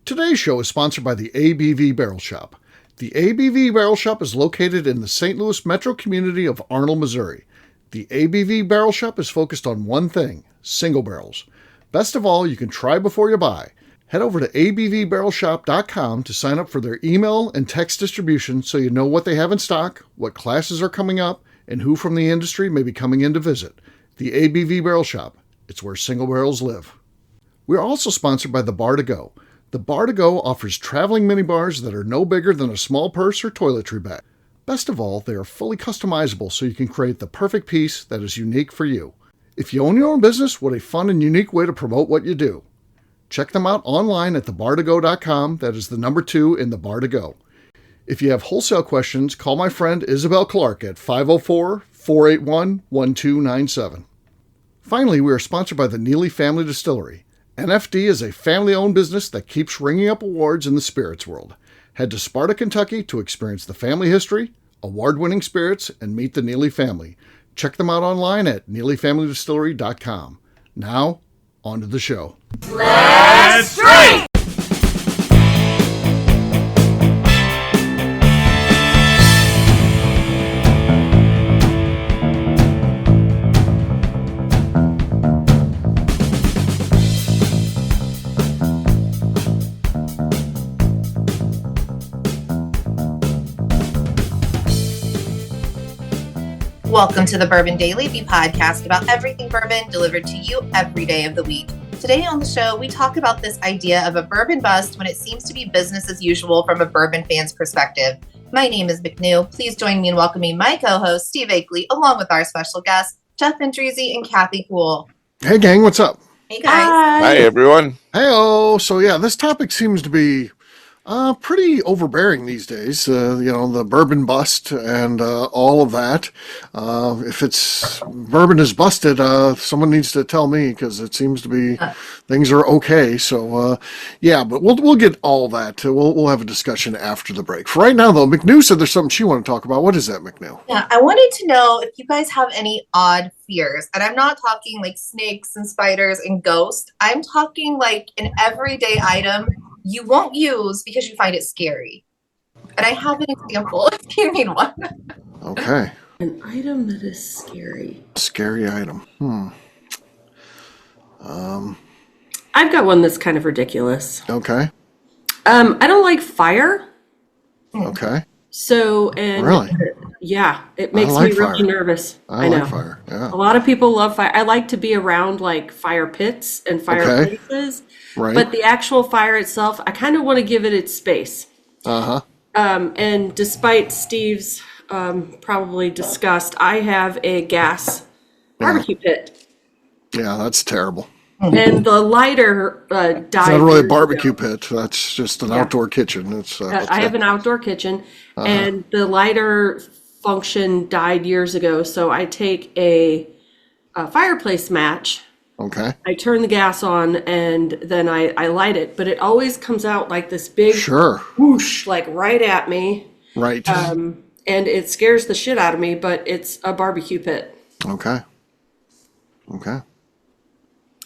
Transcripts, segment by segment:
Today's show is sponsored by the ABV Barrel Shop. The ABV Barrel Shop is located in the St. Louis metro community of Arnold, Missouri. The ABV Barrel Shop is focused on one thing, single barrels. Best of all, you can try before you buy. Head over to abvbarrelshop.com to sign up for their email and text distribution so you know what they have in stock, what classes are coming up, and who from the industry may be coming in to visit. The ABV Barrel Shop. It's where single barrels live. We are also sponsored by the Bar to Go. The Bar to Go offers traveling minibars that are no bigger than a small purse or toiletry bag. Best of all, they are fully customizable so you can create the perfect piece that is unique for you. If you own your own business, what a fun and unique way to promote what you do. Check them out online at thebar2go.com. That is the number 2 in the Bar to Go. If you have wholesale questions, call my friend Isabel Clark at 504-481-1297. Finally, we are sponsored by the Neely Family Distillery. NFD is a family-owned business that keeps ringing up awards in the spirits world. Head to Sparta, Kentucky to experience the family history, award-winning spirits, and meet the Neely family. Check them out online at neelyfamilydistillery.com. Now, on to the show. Let's drink! Welcome to the Bourbon Daily, the podcast about everything bourbon delivered to you every day of the week. Today on the show, we talk about this idea of a bourbon bust when it seems to be business as usual from a bourbon fan's perspective. My name is McNew. Please join me in welcoming my co-host, Steve Akeley, along with our special guests, Jeff Andreezy and Kathy Poole. Hey, gang, what's up? Hey, guys. Hi, everyone. Hey-oh. So, yeah, this topic seems to be pretty overbearing these days, the bourbon bust and all of that. If it's bourbon is busted, someone needs to tell me because it seems to be things are okay. So, but we'll get all that. We'll have a discussion after the break. For right now, though, McNew said there's something she wanted to talk about. What is that, McNew? Yeah, I wanted to know if you guys have any odd fears. And I'm not talking like snakes and spiders and ghosts. I'm talking like an everyday item you won't use because you find it scary. And I have an example if you need one. Okay. An item that is scary. Scary item. I've got one that's kind of ridiculous. Okay. I don't like fire. Okay. So, and really? Yeah, it makes like me really fire. nervous. I know. like fire. Yeah. A lot of people love fire. I like to be around like fire pits and fireplaces. Right. But the actual fire itself, I kind of want to give it its space. Uh-huh. And despite Steve's probably disgust, I have a gas barbecue pit. Yeah, that's terrible. And the lighter died. It's not really a years barbecue ago. pit. That's just an outdoor kitchen. It's. I have an outdoor kitchen, and the lighter function died years ago. So I take a fireplace match. Okay. I turn the gas on, and then I light it. But it always comes out like this big whoosh, like right at me. Right. And it scares the shit out of me. But it's a barbecue pit. Okay.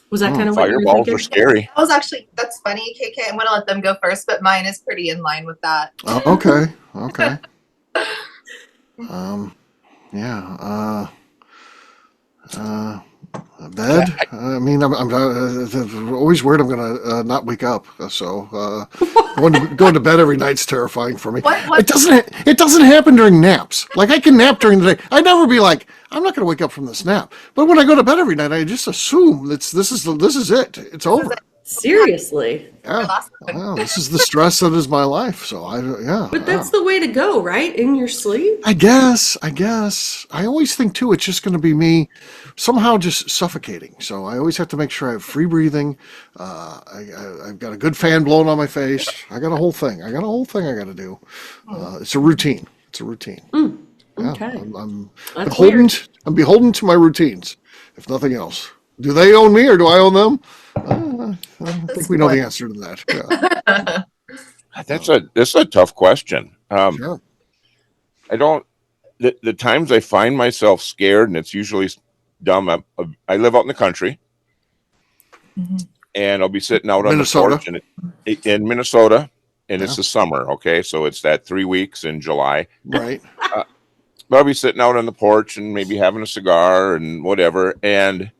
Was that kind of what you were Fireballs thinking? are scary. That's funny, KK. I'm going to let them go first, but mine is pretty in line with that. Okay. A bed. I mean, I'm always worried I'm gonna not wake up. So going to bed every night's terrifying for me. What? It doesn't happen during naps. Like I can nap during the day. I'd never be like I'm not gonna wake up from this nap. But when I go to bed every night, I just assume this is it. It's over. Seriously. Yeah. Well, this is the stress that is my life. So But that's the way to go, right? In your sleep? I guess. I always think, too, it's just going to be me somehow just suffocating. So I always have to make sure I have free breathing. I've got a good fan blowing on my face. I got a whole thing. I got to do. It's a routine. Okay. I'm That's beholden. weird. I'm beholden to my routines, if nothing else. Do they own me or do I own them? I think we know the answer to that. Yeah. That's a tough question. Sure. I don't. The times I find myself scared, and it's usually dumb. I live out in the country, and I'll be sitting out on Minnesota. the porch in Minnesota, and it's Yeah. the summer. Okay, so it's that 3 weeks in July. Right. But I'll be sitting out on the porch and maybe having a cigar and whatever, and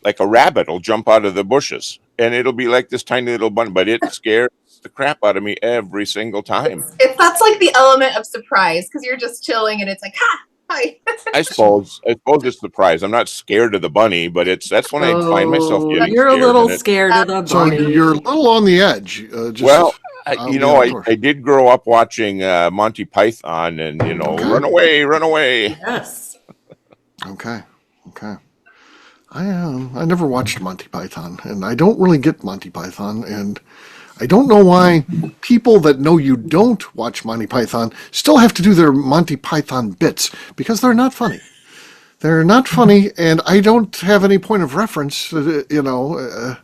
like a rabbit will jump out of the bushes, and it'll be like this tiny little bunny, but it scares the crap out of me every single time. That's like the element of surprise because you're just chilling and it's like, ha, hi. I suppose it's the prize. I'm not scared of the bunny, but that's when I find myself Oh, getting you're scared. a little scared of the So bunny. you're a little on the edge. Well, out you the know, outdoors. I did grow up watching Monty Python, and you know, Okay. run away. Yes. Okay. I never watched Monty Python, and I don't really get Monty Python, and I don't know why people that know you don't watch Monty Python still have to do their Monty Python bits, because they're not funny. They're not funny, and I don't have any point of reference. I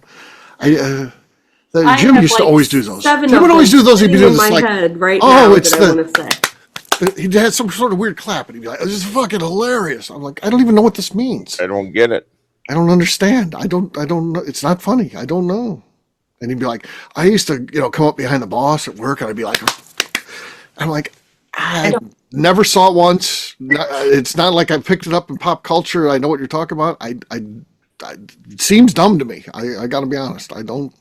Jim have used to like always do those. 7 Jim of would always them do those. He'd be sitting doing in this my like, head right oh, now it's that I want to say. he had some sort of weird clap, and he'd be like, "This is fucking hilarious." I'm like, I don't even know what this means. I don't get it. I don't understand. I don't know. It's not funny. I don't know. And he'd be like, I used to, come up behind the boss at work, and I'd be like, I never saw it once. It's not like I picked it up in pop culture. I know what you're talking about. It seems dumb to me. I got to be honest. I don't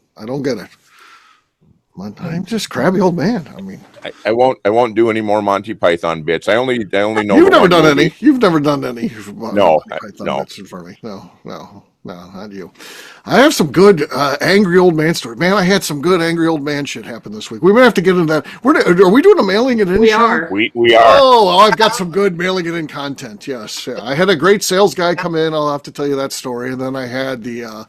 get it. I'm just a crabby old man. I mean, I won't do any more Monty Python bits. I only know. you've the never one done movie. any. You've never done any. No, Python no. bits for me. No, not you. I have some good angry old man story. Man, I had some good angry old man shit happen this week. We may have to get into that. Are we doing a mailing it in? We show? are. We are. Oh, I've got some good mailing it in content. Yes, yeah. I had a great sales guy come in. I'll have to tell you that story. And then I had the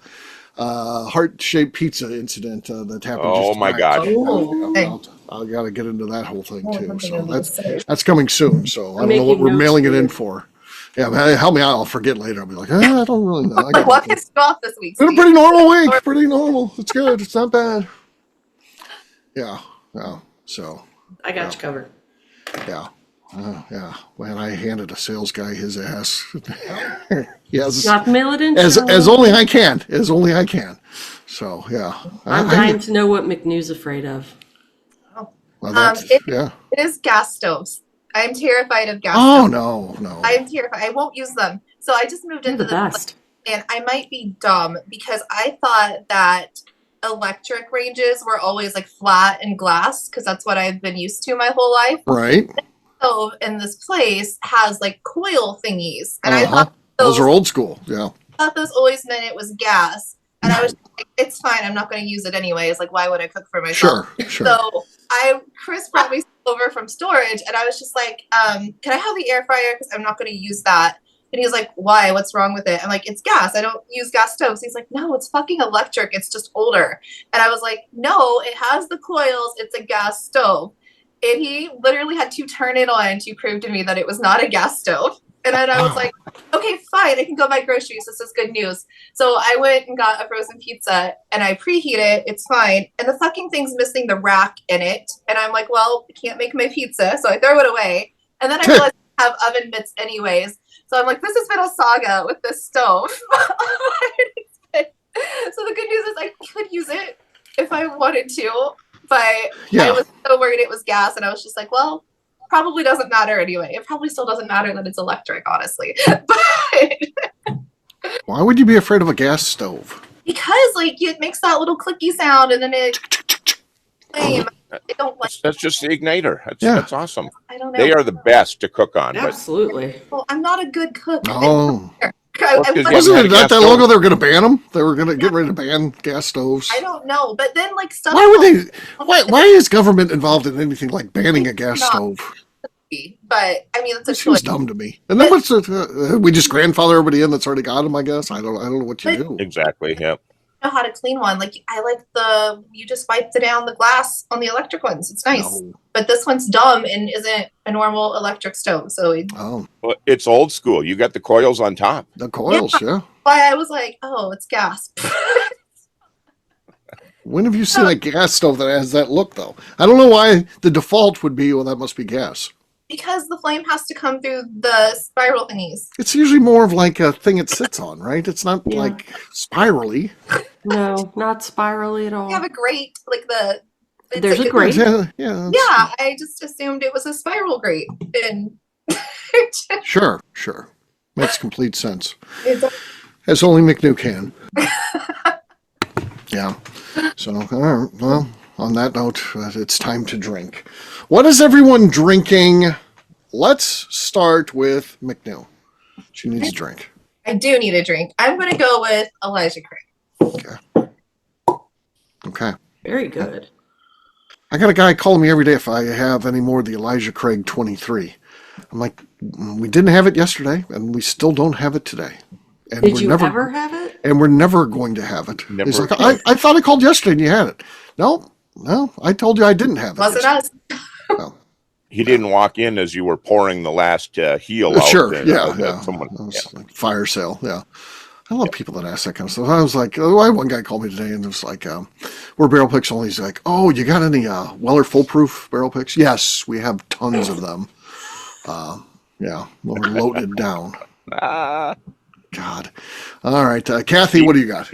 heart-shaped pizza incident that happened. Oh, just my tonight. God. Oh. I got to get into that whole thing too. I'm So gonna say. that's coming soon. So I don't know what making we're notes mailing it here. in for. Yeah, man, help me out. I'll forget later. I'll be like, I don't really know. I Like, got what nothing. pissed you off this week? Been a Steve? pretty normal week. Pretty normal. It's good. It's not bad. Yeah. So I got you covered. yeah. Yeah. When I handed a sales guy his ass. Yes. Not mail it in. As show. only I can. As only I can. So yeah. I'm dying to know what McNew's afraid of. Well, that's, It yeah. is gas stoves. I'm terrified of gas Oh stoves. no. I am terrified. I won't use them. So I just moved You're into the this best. and I might be dumb because I thought that electric ranges were always like flat and glass because that's what I've been used to my whole life. Right. So in this place has like coil thingies, and I Uh-huh. thought Those are old school. Yeah. those always meant it was gas. And I was like, it's fine. I'm not going to use it anyways. Like, why would I cook for myself? Sure. So Chris brought me over from storage, and I was just like, can I have the air fryer? Because I'm not going to use that. And he was like, why? What's wrong with it? I'm like, it's gas. I don't use gas stoves. He's like, no, it's fucking electric. It's just older. And I was like, no, it has the coils. It's a gas stove. And he literally had to turn it on to prove to me that it was not a gas stove. And then I was like, okay, fine. I can go buy groceries. This is good news. So I went and got a frozen pizza and I preheat it. It's fine. And the fucking thing's missing the rack in it. And I'm like, well, I can't make my pizza. So I throw it away. And then I realized I have oven mitts anyways. So I'm like, this has been a saga with this stove. So the good news is I could use it if I wanted to. But Yeah. I was so worried it was gas. And I was just like, well, probably doesn't matter anyway. It probably still doesn't matter that it's electric, honestly. But Why would you be afraid of a gas stove? because like it makes that little clicky sound and then it flame. I don't like. That's just the igniter. Yeah. That's awesome. I don't know. They are the best to cook on. But Absolutely. Well, I'm not a good cook. Oh. Well, 'cause you Wasn't had it a not gas that long stove. ago they were going to ban them? They were going to get ready to ban gas stoves. I don't know, but then like stuff. Why would they? Why is government involved in anything like banning a gas stove? But I mean, it's a It seems choice. dumb to me. And then what's we just grandfather everybody in that's already got them? I guess I don't know what you do. Exactly. Yeah. Know how to clean one. Like I like you just wipe down the glass on the electric ones. It's nice. No. But this one's dumb and isn't a normal electric stove. So Oh, Well, it's old school. You got the coils on top. the coils, yeah. why I was like, oh, it's gas. When have you seen a gas stove that has that look, though? I don't know why the default would be, well, that must be gas. Because the flame has to come through the spiral thingies. It's usually more of like a thing it sits on, right? It's not Yeah. like spirally. No, not spirally at all. We have a grate, like the. There's like a grate. Yeah, Yeah, I just assumed it was a spiral grate. And Sure. Makes complete sense. it's As only McNew can. Yeah. So, all right, well, on that note, it's time to drink. What is everyone drinking? Let's start with McNew. She needs a drink. I do need a drink. I'm going to go with Elijah Craig. Okay. Very good. I got a guy calling me every day if I have any more of the Elijah Craig 23. I'm like, we didn't have it yesterday, and we still don't have it today. And Did you ever have it? And we're never going to have it. Never. He's like, I thought I called yesterday and you had it. No, I told you I didn't have it. Wasn't us. Well, He didn't walk in as you were pouring the last heel out. sure, and, yeah. Someone, It was like fire sale, yeah. I love people that ask that kind of stuff. I was like, I had one guy call me today and it was like, we're barrel picks only. He's like, oh, you got any Weller foolproof barrel picks? Yes, we have tons of them. Yeah, we're loaded down. God. All right, Kathy, what do you got?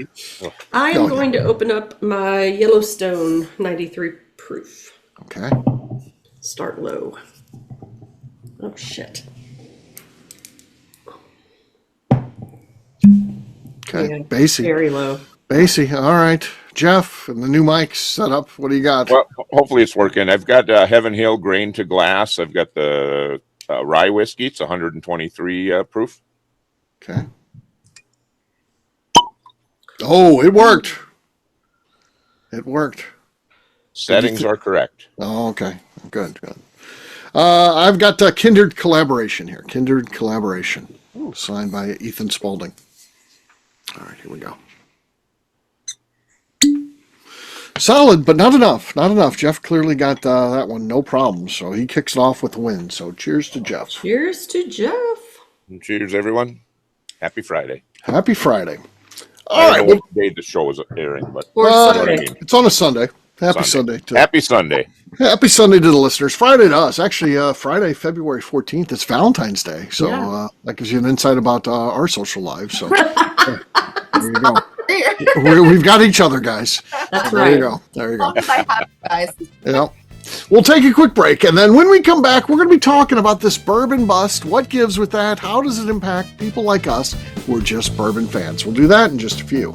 I am going to open up my Yellowstone 93 proof. Okay. Start low. Oh, shit. Okay, Yeah, Basie. Very low. Basie, all right. Jeff, and the new mic set up. What do you got? Well, hopefully it's working. I've got Heaven Hill grain to glass. I've got the rye whiskey. It's 123 proof. Okay. Oh, it worked. It worked. Settings are correct. Oh, okay. Good. I've got Kindred Collaboration here. Kindred Collaboration. Signed by Ethan Spaulding. All right, here we go. Solid, but not enough. Not enough. Jeff clearly got that one, no problem. So he kicks it off with a win. So cheers to Jeff. Cheers to Jeff. And cheers, everyone. Happy Friday. Happy Friday. I All don't right. know what day the show is airing, but Or Sunday. It's on a Sunday. Happy Sunday. Happy Sunday. Happy Sunday to the listeners. Friday to us. Actually, Friday, February 14th, it's Valentine's Day. So Yeah. that gives you an insight about our social lives. So there you go. We've got each other, guys. That's There right. you go. There you go. I have, guys. Yeah. We'll take a quick break, and then when we come back, we're going to be talking about this bourbon bust. What gives with that? How does it impact people like us who are just bourbon fans? We'll do that in just a few.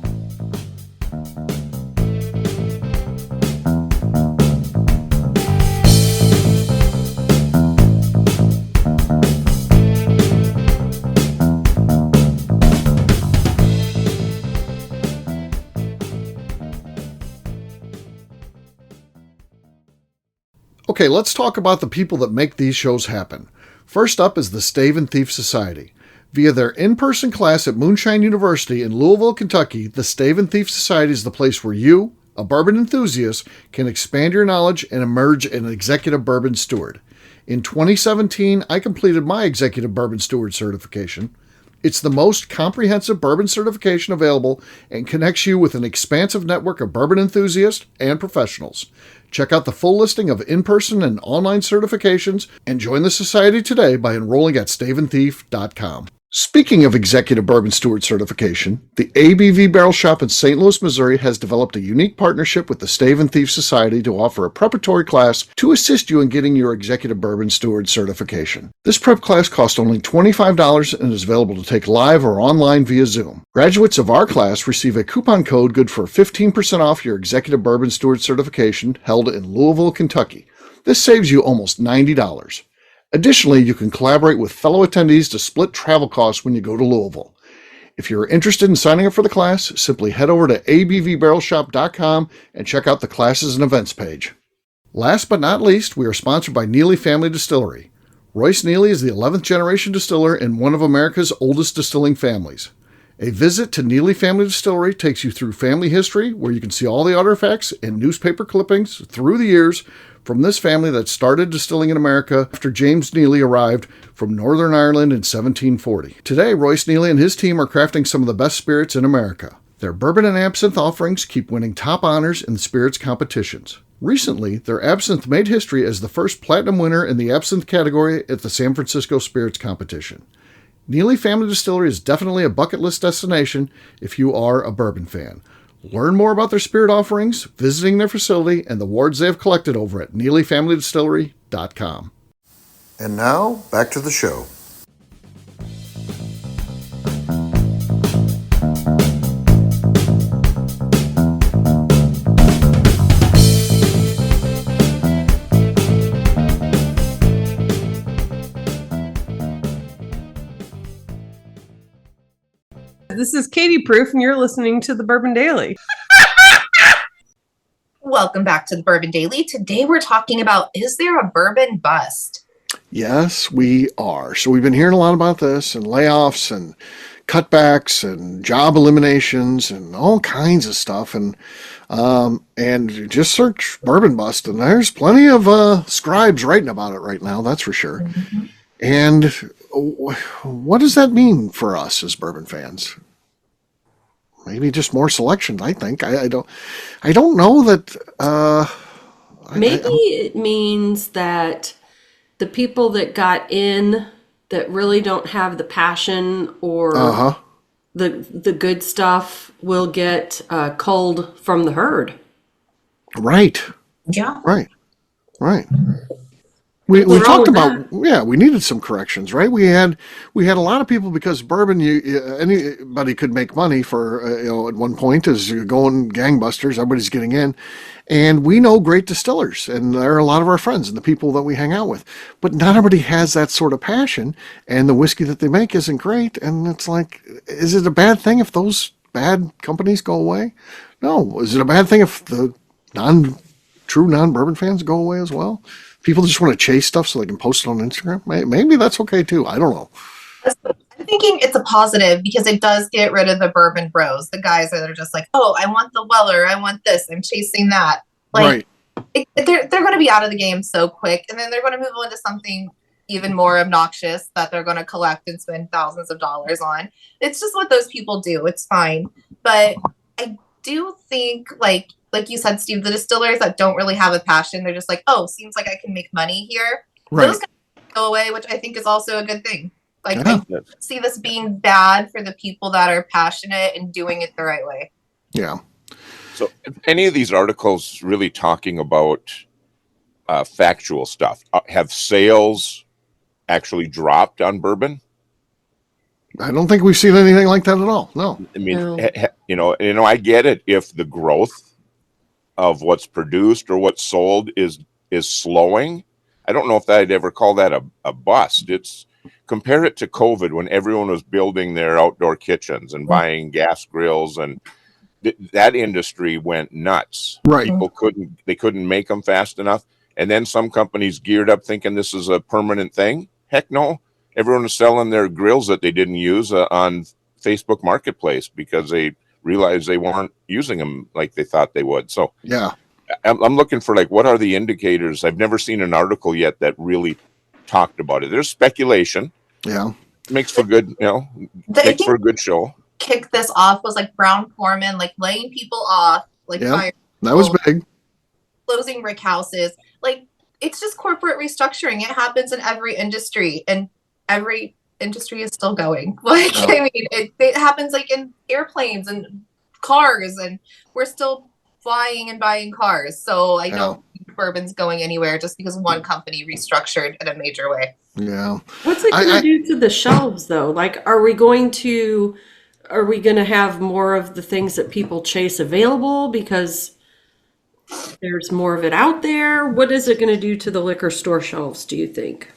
Okay, let's talk about the people that make these shows happen. First up is the Stave and Thief Society. Via their in-person class at Moonshine University in Louisville, Kentucky, the Stave and Thief Society is the place where you, a bourbon enthusiast, can expand your knowledge and emerge an executive bourbon steward. In 2017, I completed my executive bourbon steward certification. It's the most comprehensive bourbon certification available and connects you with an expansive network of bourbon enthusiasts and professionals. Check out the full listing of in-person and online certifications and join the society today by enrolling at staveandthief.com. Speaking of executive bourbon steward certification, the ABV Barrel Shop in St. Louis, Missouri has developed a unique partnership with the Stave and Thief Society to offer a preparatory class to assist you in getting your executive bourbon steward certification. This prep class costs only $25 and is available to take live or online via Zoom. Graduates of our class receive a coupon code good for 15% off your executive bourbon steward certification held in Louisville, Kentucky. This saves you almost $90. Additionally, you can collaborate with fellow attendees to split travel costs when you go to Louisville. If you're interested in signing up for the class, simply head over to abvbarrelshop.com and check out the classes and events page. Last but not least, we are sponsored by Neely Family Distillery. Royce Neely is the 11th generation distiller in one of America's oldest distilling families. A visit to Neely Family Distillery takes you through family history, where you can see all the artifacts and newspaper clippings through the years from this family that started distilling in America after James Neely arrived from Northern Ireland in 1740. Today, Royce Neely and his team are crafting some of the best spirits in America. Their bourbon and absinthe offerings keep winning top honors in spirits competitions. Recently, their absinthe made history as the first platinum winner in the absinthe category at the San Francisco Spirits Competition. Neely Family Distillery is definitely a bucket list destination if you are a bourbon fan. Learn more about their spirit offerings, visiting their facility, and the awards they have collected over at NeelyFamilyDistillery.com. And now, back to the show. This is Katie Proof, and you're listening to the Bourbon Daily. Welcome back to the Bourbon Daily. Today we're talking about, is there a bourbon bust? Yes, we are. So we've been hearing a lot about this, and layoffs and cutbacks and job eliminations and all kinds of stuff. And just search bourbon bust, and there's plenty of scribes writing about it right now. That's for sure. Mm-hmm. And what does that mean for us as bourbon fans? Maybe just more selection. I think I don't know that. Maybe it means that the people that got in that really don't have the passion or the good stuff will get culled from the herd. Right. Yeah. Right. We talked about we needed some corrections, right? We had a lot of people, because bourbon, anybody could make money for at one point, as you're going gangbusters, everybody's getting in, and we know great distillers, and they're a lot of our friends and the people that we hang out with, but not everybody has that sort of passion, and the whiskey that they make isn't great, and it's like, is it a bad thing if those bad companies go away? No. Is it a bad thing if the true non-bourbon fans go away as well? People just want to chase stuff so they can post it on Instagram. Maybe that's okay too. I don't know. I'm thinking it's a positive, because it does get rid of the bourbon bros, the guys that are just like, oh, I want the Weller, I want this, I'm chasing that. Like, right. They're going to be out of the game so quick, and then they're going to move on to something even more obnoxious that they're going to collect and spend thousands of dollars on. It's just what those people do. It's fine. But I do think, like you said, Steve, the distillers that don't really have a passion, they're just like, oh, seems like I can make money here. Right. Those guys go away, which I think is also a good thing. Like, I see this being bad for the people that are passionate and doing it the right way. Yeah. So if any of these articles really talking about factual stuff, have sales actually dropped on bourbon? I don't think we've seen anything like that at all. No. I mean, I get it if the growth of what's produced or what's sold is slowing. I don't know if I'd ever call that a bust. It's, compare it to COVID, when everyone was building their outdoor kitchens and buying gas grills, and that industry went nuts. Right. People couldn't make them fast enough. And then some companies geared up thinking this is a permanent thing. Heck no. Everyone was selling their grills that they didn't use on Facebook Marketplace because they realized they weren't using them like they thought they would. So yeah, I'm looking for, like, what are the indicators? I've never seen an article yet that really talked about it. There's speculation. Yeah. Makes for good, makes for a good show. Kick this off was like Brown Foreman, like laying people off, like that was big. Closing brick houses. Like, it's just corporate restructuring. It happens in every industry, and every industry is still going. Like, I mean, it happens like in airplanes and cars, and we're still flying and buying cars. So I don't think bourbon's going anywhere just because one company restructured in a major way. Yeah. What's it going to do to the shelves, though? Like, are we going to have more of the things that people chase available because there's more of it out there? What is it going to do to the liquor store shelves, do you think?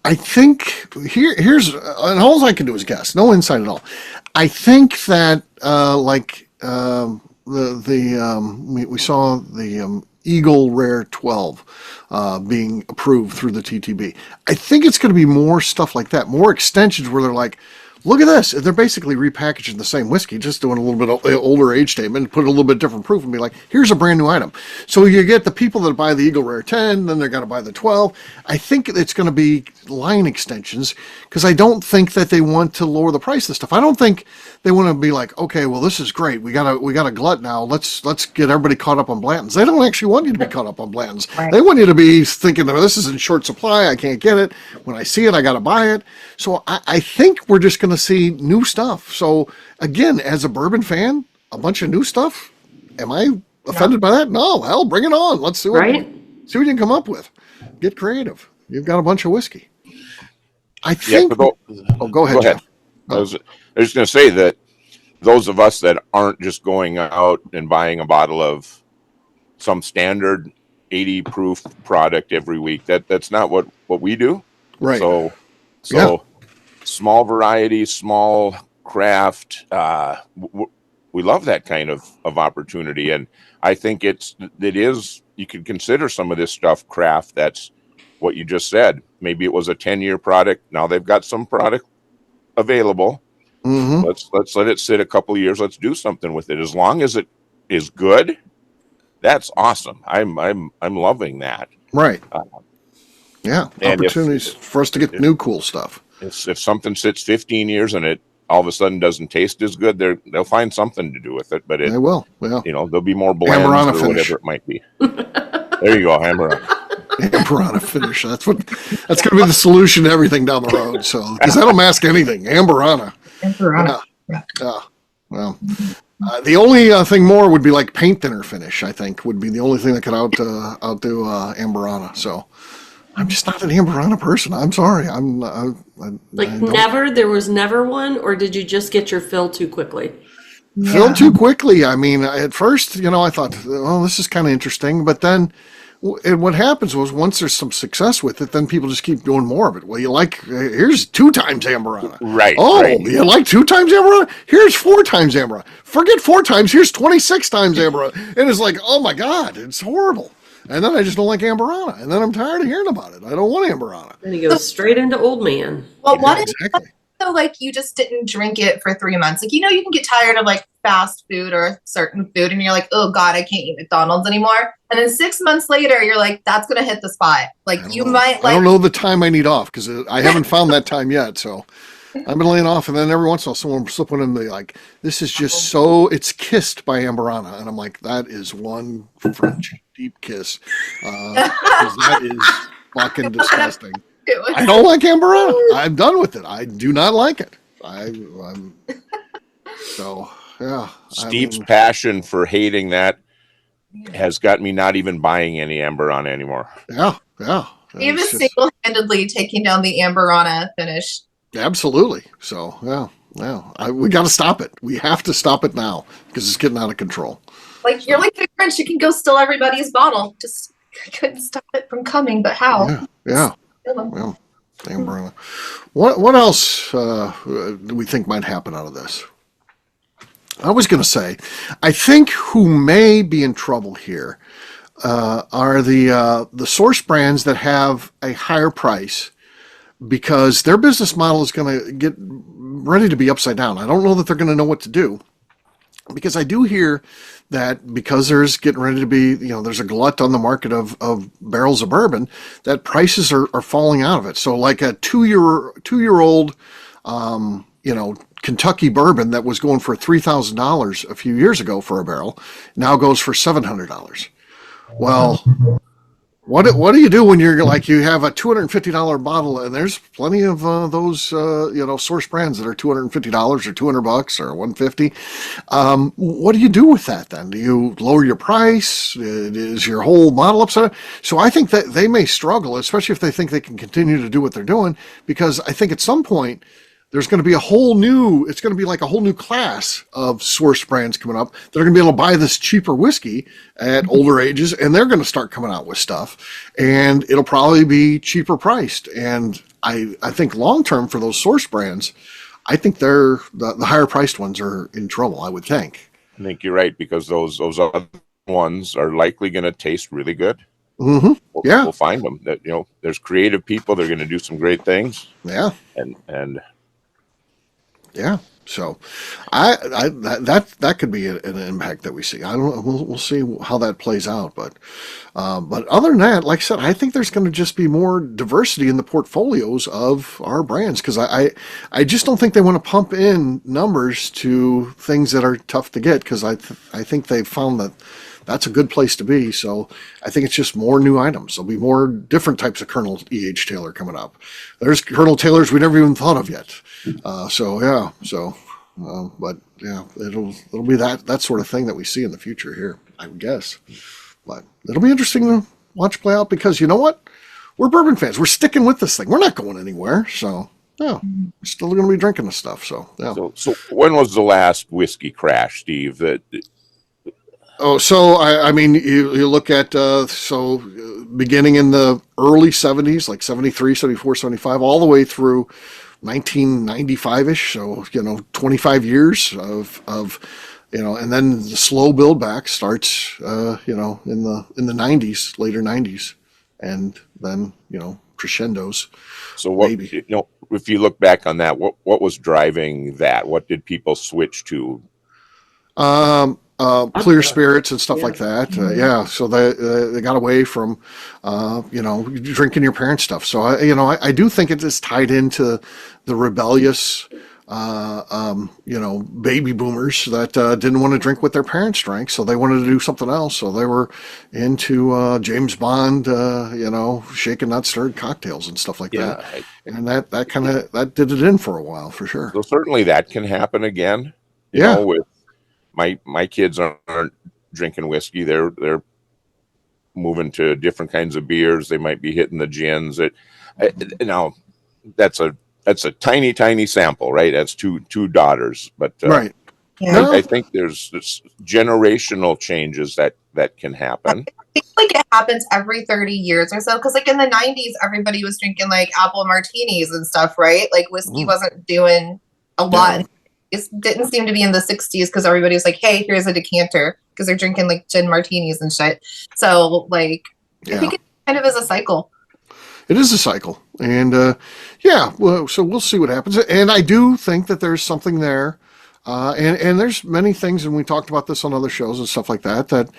I think here's, and all I can do is guess, no insight at all. I think that we saw the Eagle Rare 12 being approved through the TTB. I think it's going to be more stuff like that, more extensions where they're like, look at this. They're basically repackaging the same whiskey, just doing a little bit of older age statement, put a little bit different proof, and be like, here's a brand new item. So you get the people that buy the Eagle Rare 10, then they're going to buy the 12. I think it's going to be line extensions, because I don't think that they want to lower the price of stuff. I don't think they want to be like, okay, well, this is great. We got a glut now. Let's get everybody caught up on Blanton's. They don't actually want you to be caught up on Blanton's. Right. They want you to be thinking, oh, this is in short supply. I can't get it. When I see it, I got to buy it. So I think we're just going to see new stuff. So again, as a bourbon fan, a bunch of new stuff. Am I offended by that? No. Hell, bring it on. Let's see what you can come up with. Get creative. You've got a bunch of whiskey. I think. Go ahead. Jeff. I was just going to say that those of us that aren't just going out and buying a bottle of some standard 80 proof product every week, that's not what we do. Right. So small variety, small craft. We love that kind of opportunity, and I think it is. You could consider some of this stuff craft. That's what you just said. Maybe it was a 10-year product. Now they've got some product available. Mm-hmm. Let's let it sit a couple of years. Let's do something with it. As long as it is good, that's awesome. I'm loving that. Right. Opportunities for us to get new cool stuff. If something sits 15 years and it all of a sudden doesn't taste as good, they'll find something to do with it. But they will. Yeah. There'll be more blends Amberana or finish. whatever it might be. There you go, Amberana finish. That's going to be the solution to everything down the road. So because that'll mask anything. Amberana. Yeah. Well, the only thing more would be like paint thinner finish. I think would be the only thing that could outdo Amberana. So I'm just not an Amberana person. I'm sorry. Never. There was never one, or did you just get your fill too quickly? Filled too quickly. I mean, at first, I thought, oh, this is kind of interesting, but then. And what happens was once there's some success with it, then people just keep doing more of it. Well, here's 2 times Amberana. Right. Oh, right. You like 2 times Amberana? Here's 4 times Amberana. Forget 4 times. Here's 26 times Amberana. And it's like, oh my God, it's horrible. And then I just don't like Amberana. And then I'm tired of hearing about it. I don't want Amberana. Then you go straight into old man. Well, exactly. So like you just didn't drink it for 3 months. Like, you can get tired of like fast food or certain food and you're like, oh God, I can't eat McDonald's anymore. And then 6 months later, you're like, that's going to hit the spot. Like I don't know the time I need off because I haven't found that time yet. So I've been laying off, and then every once in a while someone will slip one in. They like, this is just it's kissed by Amberana. And I'm like, that is one French deep kiss. That is fucking disgusting. I don't like Amberana. I'm done with it. I do not like it. Steve's passion for hating that has got me not even buying any Amberana anymore. Yeah. Steve is single-handedly taking down the Amberana finish. Absolutely. So, we got to stop it. We have to stop it now because it's getting out of control. Like, you're like the French. You can go steal everybody's bottle. Just couldn't stop it from coming, but how? Yeah. Well, Amberana. What else do we think might happen out of this? I was going to say, I think who may be in trouble here are the source brands that have a higher price because their business model is going to get ready to be upside down. I don't know that they're going to know what to do because I do hear that because there's getting ready to be, there's a glut on the market of barrels of bourbon, that prices are falling out of it. So like a two-year-old, Kentucky bourbon that was going for $3,000 a few years ago for a barrel now goes for $700. Well, what do you do when you're like, you have a $250 bottle and there's plenty of those, source brands that are $250 or $200 or $150. What do you do with that then? Do you lower your price? Is your whole model upside down? So I think that they may struggle, especially if they think they can continue to do what they're doing, because I think at some point there's going to be a whole new class of source brands coming up that are going to be able to buy this cheaper whiskey at older ages, and they're going to start coming out with stuff, and it'll probably be cheaper priced. And I think long-term for those source brands, I think the higher priced ones are in trouble, I would think. I think you're right, because those other ones are likely going to taste really good. Mm-hmm. We'll find them. That there's creative people. They're going to do some great things. Yeah. And Yeah. So, that could be an impact that we see. I don't. We'll see how that plays out. But other than that, like I said, I think there's going to just be more diversity in the portfolios of our brands because I just don't think they want to pump in numbers to things that are tough to get because I think they've found that that's a good place to be. So I think it's just more new items. There'll be more different types of Colonel E.H. Taylor coming up. There's Colonel Taylors we never even thought of yet. But yeah, it'll be that sort of thing that we see in the future here, I would guess. But it'll be interesting to watch play out because you know what? We're bourbon fans. We're sticking with this thing. We're not going anywhere. So yeah, we're still going to be drinking this stuff. So yeah. So when was the last whiskey crash, Steve? Oh, so I mean, you look at beginning in the early 70s, like 73, 74, 75, all the way through 1995-ish. So 25 years of and then the slow build back starts in the 90s, later 90s, and then crescendos. So what maybe. If you look back on that, what was driving that? What did people switch to? Clear spirits and stuff like that. So they got away from, drinking your parents' stuff. So I do think it is tied into the rebellious, baby boomers that didn't want to drink what their parents drank, so they wanted to do something else. So they were into James Bond, shaken not stirred cocktails and stuff like that. And that kind of did it in for a while for sure. So certainly that can happen again. With my kids aren't drinking whiskey. They're moving to different kinds of beers. They might be hitting the gins. That's a tiny sample, right? That's two daughters, but right. Yeah. I think there's generational changes that can happen. I think like it happens every 30 years or so because like in the 90s everybody was drinking like apple martinis and stuff, right? Like whiskey wasn't doing a lot. Yeah. It didn't seem to be in the 60s because everybody was like, hey, here's a decanter because they're drinking like gin martinis and shit. So like I think it kind of is a cycle. It is a cycle. And so we'll see what happens. And I do think that there's something there. And there's many things, and we talked about this on other shows and stuff like that the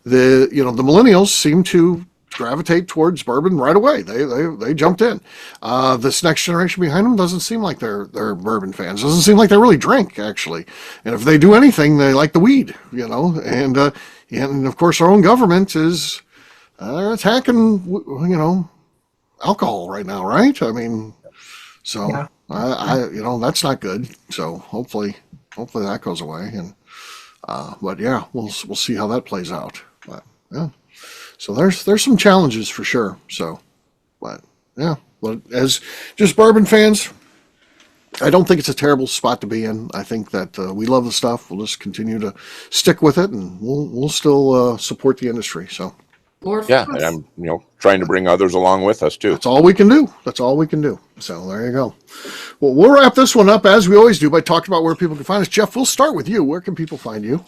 millennials seem to gravitate towards bourbon right away. They jumped in. This next generation behind them doesn't seem like they're bourbon fans. Doesn't seem like they really drink actually. And if they do anything, they like the weed, and of course our own government is attacking, alcohol right now, right? I mean, so Yeah. I that's not good. So hopefully that goes away. And but yeah, we'll see how that plays out. But yeah, so there's some challenges for sure. So, but yeah, but as just bourbon fans, I don't think it's a terrible spot to be in. I think that we love the stuff. We'll just continue to stick with it, and we'll still support the industry. So. And I'm trying to bring others along with us too. That's all we can do. So there you go. Well, we'll wrap this one up as we always do by talking about where people can find us. Jeff, we'll start with you. Where can people find you?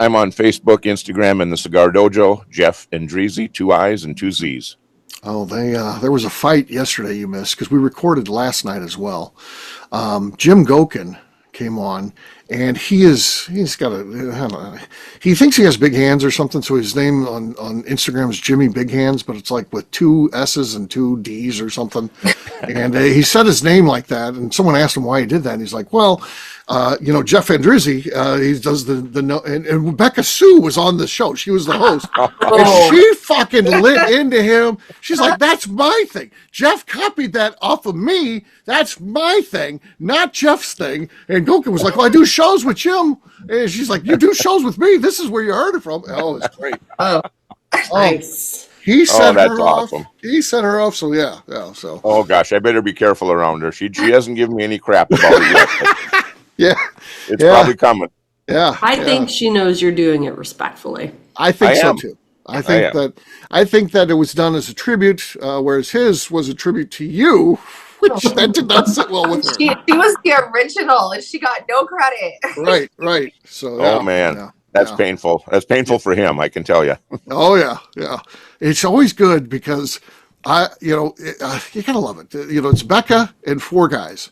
I'm on Facebook, Instagram, and the Cigar Dojo. Jeff Andreezy, 2 I's and 2 Z's. Oh, there was a fight yesterday you missed because we recorded last night as well. Jim Gokin came on, and he thinks he has big hands or something, so his name on Instagram is Jimmy Big Hands, but it's like with 2 S's and 2 D's or something. And he said his name like that, and someone asked him why he did that, and he's like, well, Jeff Andrizzi, he does and Rebecca Sue was on the show. She was the host. And she fucking lit into him. She's like, that's my thing. Jeff copied that off of me. That's my thing, not Jeff's thing. And Gokin was like, well, I do shows with Jim. And she's like, you do shows with me. This is where you heard it from. Oh, it's great. Nice. He set that's her off. awesome. He set her off. So yeah. So. Oh gosh, I better be careful around her. She hasn't given me any crap about it yet. Yeah. It's probably coming. Yeah. I think she knows you're doing it respectfully. I think so am. too. I think that it was done as a tribute, whereas his was a tribute to you, which that did not sit well with her. She was the original and she got no credit. Right. So Oh man. That's painful. That's painful for him, I can tell you. Oh yeah. It's always good because you gotta love it. It's Becca and 4 guys.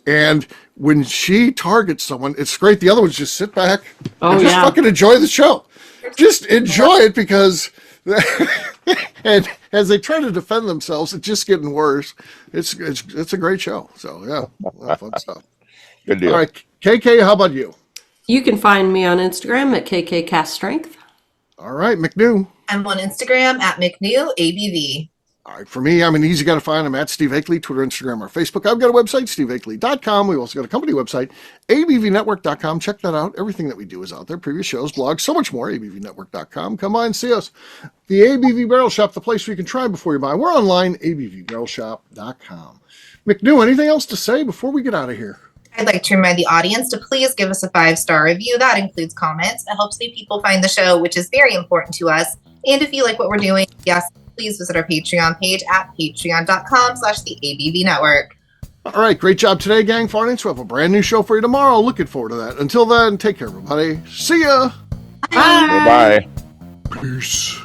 And when she targets someone, it's great. The other ones just sit back and just yeah. fucking enjoy the show. Just enjoy it because, and as they try to defend themselves, it's just getting worse. It's a great show. So yeah, fun stuff. Good deal. All right, KK, how about you? You can find me on Instagram at KKCastStrength. All right, McNew. I'm on Instagram at McNew ABV. All right, for me, I'm an easy guy to find. I'm at Steve Akeley, Twitter, Instagram, or Facebook. I've got a website, steveakeley.com. We've also got a company website, abvnetwork.com. Check that out. Everything that we do is out there. Previous shows, blogs, so much more, abvnetwork.com. Come by and see us. The ABV Barrel Shop, the place where you can try before you buy. We're online, abvbarrelshop.com. McNew, anything else to say before we get out of here? I'd like to remind the audience to please give us a 5-star review. That includes comments. It helps new people find the show, which is very important to us. And if you like what we're doing, yes, please visit our Patreon page at patreon.com/the ABV Network. All right, great job today, gang. Finance, we'll have a brand new show for you tomorrow. Looking forward to that. Until then, take care, everybody. See ya. Bye. Peace.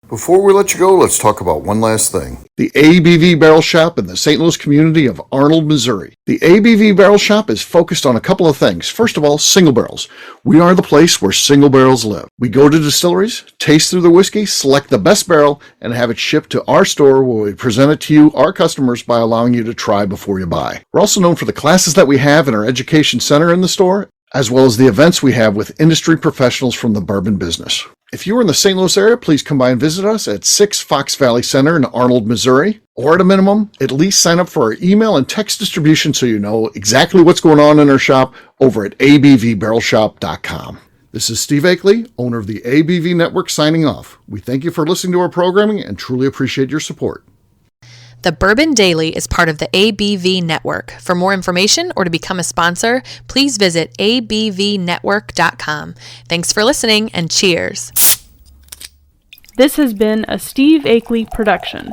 Before we let you go, let's talk about one last thing. The ABV Barrel Shop in the St. Louis community of Arnold, Missouri. The ABV Barrel Shop is focused on a couple of things. First of all, single barrels. We are the place where single barrels live. We go to distilleries, taste through the whiskey, select the best barrel, and have it shipped to our store where we present it to you, our customers, by allowing you to try before you buy. We're also known for the classes that we have in our education center in the store, as well as the events we have with industry professionals from the bourbon business. If you're in the St. Louis area, please come by and visit us at 6 Fox Valley Center in Arnold, Missouri. Or at a minimum, at least sign up for our email and text distribution so you know exactly what's going on in our shop over at abvbarrelshop.com. This is Steve Akeley, owner of the ABV Network, signing off. We thank you for listening to our programming and truly appreciate your support. The Bourbon Daily is part of the ABV Network. For more information or to become a sponsor, please visit abvnetwork.com. Thanks for listening and cheers. This has been a Steve Akeley production.